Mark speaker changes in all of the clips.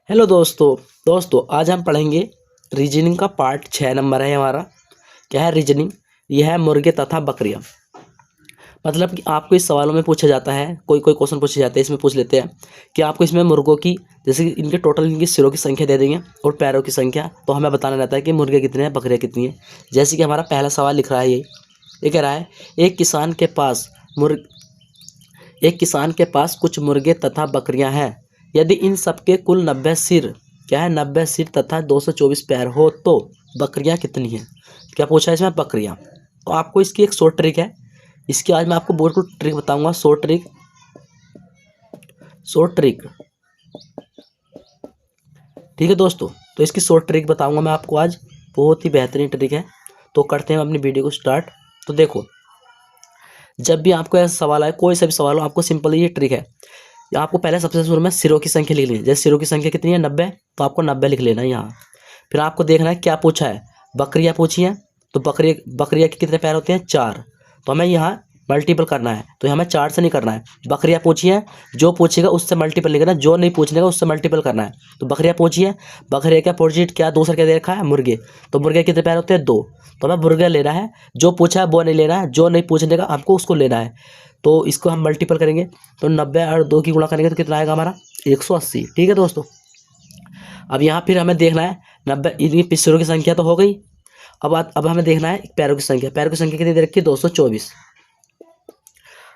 Speaker 1: Hello दोस्तों आज हम पढ़ेंगे रीजनिंग का पार्ट 6 नंबर है हमारा। क्या है रीजनिंग? यह है मुर्गे तथा बकरियां। मतलब कि आपको इस सवालों में पूछा जाता है, कोई क्वेश्चन पूछे जाते हैं, इसमें पूछ लेते हैं कि आपको इसमें मुर्गों की, जैसे कि इनके टोटल इनकी सिरों की संख्या दे देंगे और पैरों की संख्या, तो हमें बताना रहता है कि मुर्गे कितने हैं, बकरियां कितनी हैं। जैसे कि हमारा पहला सवाल लिख रहा है, ये कह रहा है एक किसान के पास कुछ मुर्गे तथा बकरियां हैं। यदि इन सबके कुल 90 सिर, क्या है 90 सिर तथा 224 पैर हो तो बकरियां कितनी हैं। क्या पूछा है इसमें? बकरियां। तो आपको इसकी एक शॉर्ट ट्रिक है, इसकी आज मैं आपको बिल्कुल ट्रिक बताऊंगा। शॉर्ट ट्रिक ठीक है दोस्तों। तो इसकी शॉर्ट ट्रिक बताऊंगा मैं आपको आज, बहुत ही बेहतरीन ट्रिक है। तो करते हैं अपनी वीडियो को स्टार्ट। तो देखो, जब भी आपको ऐसा सवाल आए, कोई सा भी सवाल हो, आपको सिंपल ये ट्रिक है। आपको पहले सबसे शुरू में सिरों की संख्या लिख लेनी है। जैसे सिरों की संख्या कितनी है 90, तो आपको 90 लिख लेना है यहाँ। फिर आपको देखना है क्या पूछा है, बकरियाँ पूछी हैं, तो बकरियाँ के कितने पैर होते हैं? 4। तो हमें यहाँ मल्टीपल करना है, तो हमें 4 से नहीं करना है। बकरियाँ पूछी हैं, जो पूछेगा उससे मल्टीपल नहीं करना, जो नहीं पूछने का उससे मल्टीपल करना है। तो बकरियाँ पूछी है, बकरिया का अपोजिट क्या, दूसरा क्या दे रखा है? मुर्गे। तो मुर्गे कितने पैर होते हैं? 2। तो हमें मुर्गा लेना है, जो पूछा है वो नहीं लेना है, जो नहीं पूछने का आपको उसको लेना है। तो इसको हम मल्टीपल करेंगे, तो 90 और 2 की गुणा करेंगे तो कितना आएगा हमारा? 180। ठीक है दोस्तों। अब यहाँ फिर हमें देखना है 90, इनकी पिछड़ों की संख्या तो हो गई। अब हमें देखना है पैरों की संख्या। पैरों की संख्या कितनी दे रखी है? 224।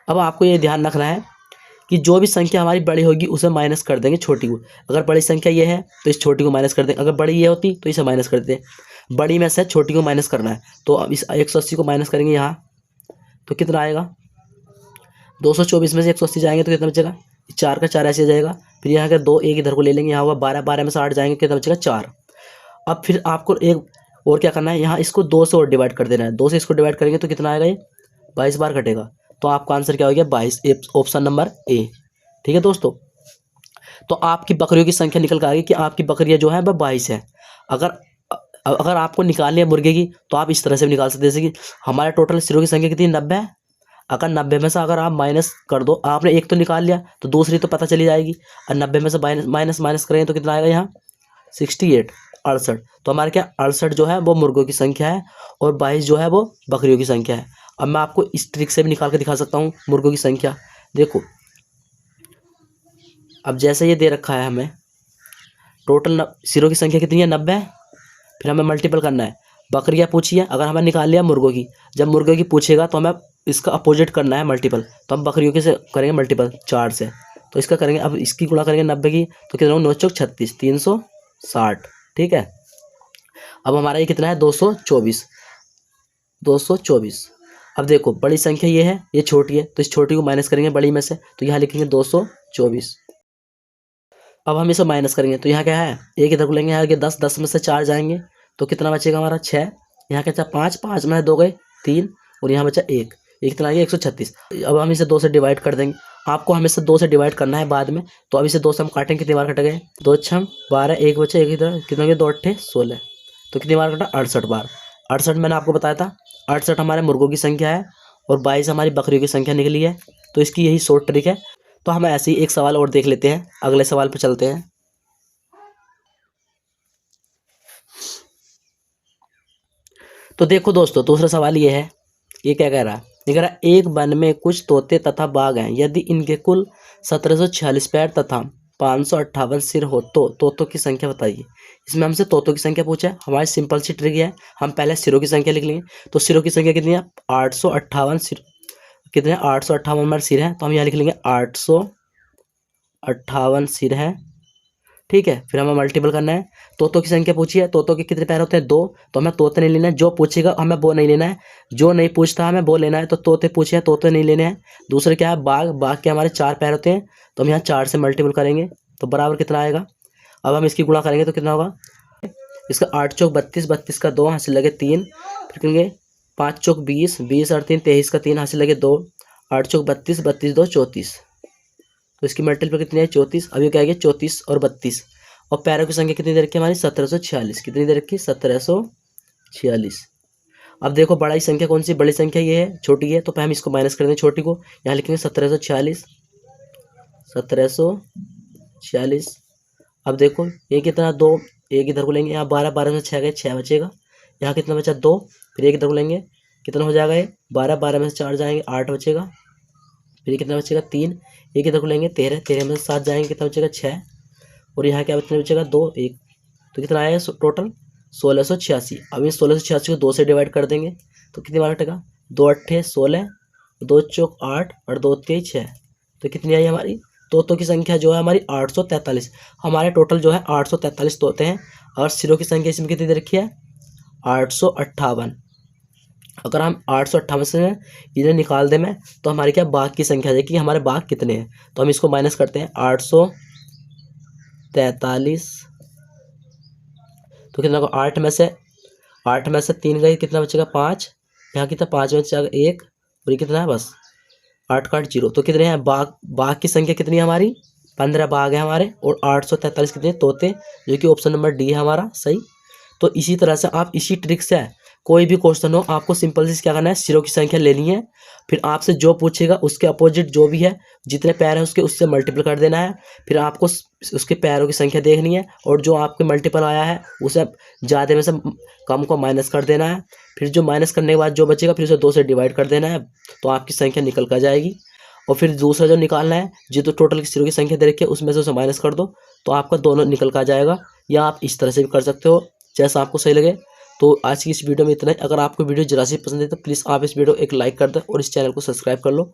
Speaker 1: अब आपको ये ध्यान रखना है कि जो भी संख्या हमारी बड़ी होगी उसे माइनस कर देंगे छोटी को। अगर बड़ी संख्या ये है तो इस छोटी को माइनस कर देंगे, अगर बड़ी ये होती तो इसे माइनस कर दें। बड़ी में से छोटी को माइनस करना है, तो अब इस 180 को माइनस करेंगे यहाँ, तो कितना आएगा? 224 में से 180 जाएंगे तो कितना बचेगा? 4 का 4 ऐसे आ जाएगा। फिर यहाँ के 2 एक इधर को ले लेंगे, यहाँ हुआ 12, 12 में से 8 जाएंगे, कितना बचेगा? 4। अब फिर आपको एक और क्या करना है, यहाँ इसको 2 से और डिवाइड कर देना है। 2 से इसको डिवाइड करेंगे तो कितना आएगा? ये 22 बार कटेगा। तो आपका आंसर क्या हो गया? 22, ऑप्शन नंबर ए। ठीक है दोस्तों। तो आपकी बकरियों की संख्या निकल कर आ गई कि आपकी बकरियाँ जो है वह 22 है। अगर आपको निकालनी है मुर्गे की, तो आप इस तरह से भी निकाल सकते हैं, जैसे कि हमारे टोटल सिरों की संख्या कितनी है? 90 है। अगर 90 में से अगर आप माइनस कर दो, आपने एक तो निकाल लिया तो दूसरी तो पता चली जाएगी, और 90 में से माइनस करेंगे तो कितना आएगा यहाँ? 68, 68। तो हमारे क्या 68 जो है वो मुर्गों की संख्या है, और 22 जो है वो बकरियों की संख्या है। अब मैं आपको इस ट्रिक से भी निकाल के दिखा सकता हूँ मुर्गों की संख्या। देखो, अब जैसे ये दे रखा है हमें टोटल सिरों की संख्या कितनी है? 90 है। फिर हमें मल्टीपल करना है। बकरियाँ पूछी है, अगर हमें निकाल लिया मुर्गों की, जब मुर्गों की पूछेगा तो हमें इसका अपोजिट करना है मल्टीपल, तो हम बकरियों के से करेंगे मल्टीपल 4 से। तो इसका करेंगे, अब इसकी गुणा करेंगे 90 की, तो कितना? 9 चौक 36, 360। ठीक है। अब हमारा ये कितना है? 224, 224। अब देखो, बड़ी संख्या ये है, ये छोटी है, तो इस छोटी को माइनस करेंगे बड़ी में से, तो यहाँ लिखेंगे 224। अब हम इसे माइनस करेंगे, तो यहाँ क्या है? एक इधर को लेंगे, यहाँ 10, 10 में से 4 जाएंगे तो कितना बचेगा हमारा? 6। यहाँ क्या? 5, 5 में 2 गए 3, और यहाँ बचा 1, एक कितना आ गया? 136। अब हम इसे 2 से डिवाइड कर देंगे। आपको हमेशा 2 से डिवाइड करना है बाद में, तो अब इसे 2 से हम काटेंगे, कितनी बार कट गए? 2 6 12, एक बचे, एक इधर, कितना हो गया? 2 8 16। तो कितनी बार कटा? 68 बार। 68 मैंने आपको बताया था, 68 हमारे मुर्गों की संख्या है, और 22 हमारी बकरियों की संख्या निकली है। तो इसकी यही शॉर्ट ट्रिक है। तो हम ऐसे ही एक सवाल और देख लेते हैं, अगले सवाल पर चलते हैं। तो देखो दोस्तों, दूसरा सवाल ये है, ये क्या कह रहा है? ये कह रहा है एक वन में कुछ तोते तथा बाघ हैं। यदि इनके कुल 1746 पैर तथा 558 सिर हो तो तोतों की संख्या बताइए। इसमें हमसे तोतों की संख्या पूछा है। हमारी सिंपल सी ट्रिक है, हम पहले सिरों की संख्या लिख लेंगे। तो सिरों की संख्या कितनी है? 858 सिर। कितने? 858 हमारे सिर है, तो हम यहाँ लिख लेंगे 858 सिर है। ठीक है। फिर हमें मल्टीपल करना है। तोतों की संख्या पूछी है, तोतों के कितने पैर होते हैं? 2। तो हमें तोते नहीं लेना है, जो पूछेगा हमें वो नहीं लेना है, जो नहीं पूछता हमें वो लेना है। तो तोते पूछे हैं, तोते नहीं लेने हैं। दूसरे क्या है? बाघ। बाघ के हमारे 4 पैर होते हैं, तो हम यहाँ 4 से मल्टीपल करेंगे, तो बराबर कितना आएगा? अब हम इसकी गुणा करेंगे तो कितना होगा? इसका 8 चौक 32, 32 का 2 हासिल लगे 3। फिर करेंगे 5 चौक 20, 20 और 3 23 का 3 हासिल लगे 2। 8 चौक 32, 32 2 34। तो इसकी मल्टीपल कितनी है? 34। अब ये क्या आ गया? 34 और 32। और पैरों की संख्या कितनी दे रखी है हमारी? 1746। कितनी दे रखी है? 1746। अब देखो, बड़ी संख्या कौन सी? बड़ी संख्या ये है, छोटी है, तो हम इसको माइनस कर देंगे छोटी को। यहाँ लिखेंगे 1746, 1746। अब देखो ये कितना 2, एक इधर को लेंगे, यहाँ 12, 12 में 6 गए, 6 बचेगा। यहाँ कितना बचा 2, फिर एक इधर को लेंगे, कितना हो जाएगा ये 12, 12 में से 4 जाएंगे 8 बचेगा। फिर ये कितना बचेगा 3, एक इधर को लेंगे 13, 13 में से 7 जाएंगे, कितना बचेगा 6। और यहाँ क्या बचेगा 2, 1, तो कितना आएगा टोटल 1686। अब ये 1686 को 2 से डिवाइड कर देंगे तो कितनी बार कटेगा, 2 अट्ठे 16, 2 चौक 8 और 2 तेईस 6। तो कितनी आई हमारी तोतों की संख्या जो है हमारी 843। हमारे टोटल जो है 843 तोते हैं और सिरों की संख्या इसमें कितनी दे रखी है 858। अगर हम 858 से इन्हें निकाल दें मैं तो हमारी क्या बाघ की संख्या है कि हमारे बाघ कितने हैं। तो हम इसको माइनस करते हैं 843, तो कितना 8 में से 3 गए, कितना बचेगा 5, यहाँ कितना 5 में बचेगा 1 और ये कितना है बस 8 का 8 0। तो कितने हैं बाघ की संख्या कितनी है हमारी 15 बाघ है हमारे और 843 कितने तोते, जो कि ऑप्शन नंबर डी है हमारा सही। तो इसी तरह से आप इसी ट्रिक से कोई भी क्वेश्चन हो आपको सिंपल से क्या करना है, सिरों की संख्या लेनी है, फिर आपसे जो पूछेगा उसके अपोजिट जो भी है जितने पैर है उसके उससे मल्टीपल कर देना है। फिर आपको उसके पैरों की संख्या देखनी है और जो आपके मल्टीपल आया है उसे ज़्यादा में से कम को माइनस कर देना है। फिर जो माइनस करने के बाद जो बचेगा फिर उसे 2 से डिवाइड कर देना है, तो आपकी संख्या निकल कर जाएगी। और फिर दूसरा जो निकालना है जो तो टोटल सिरों की संख्या दे रखी है उसमें से उसे माइनस कर दो तो आपका दोनों निकल कर जाएगा। या आप इस तरह से भी कर सकते हो जैसा आपको सही लगे। तो आज की इस वीडियो में इतना ही। अगर आपको वीडियो जरा सी पसंद है तो प्लीज़ आप इस वीडियो को एक लाइक कर दो और इस चैनल को सब्सक्राइब कर लो।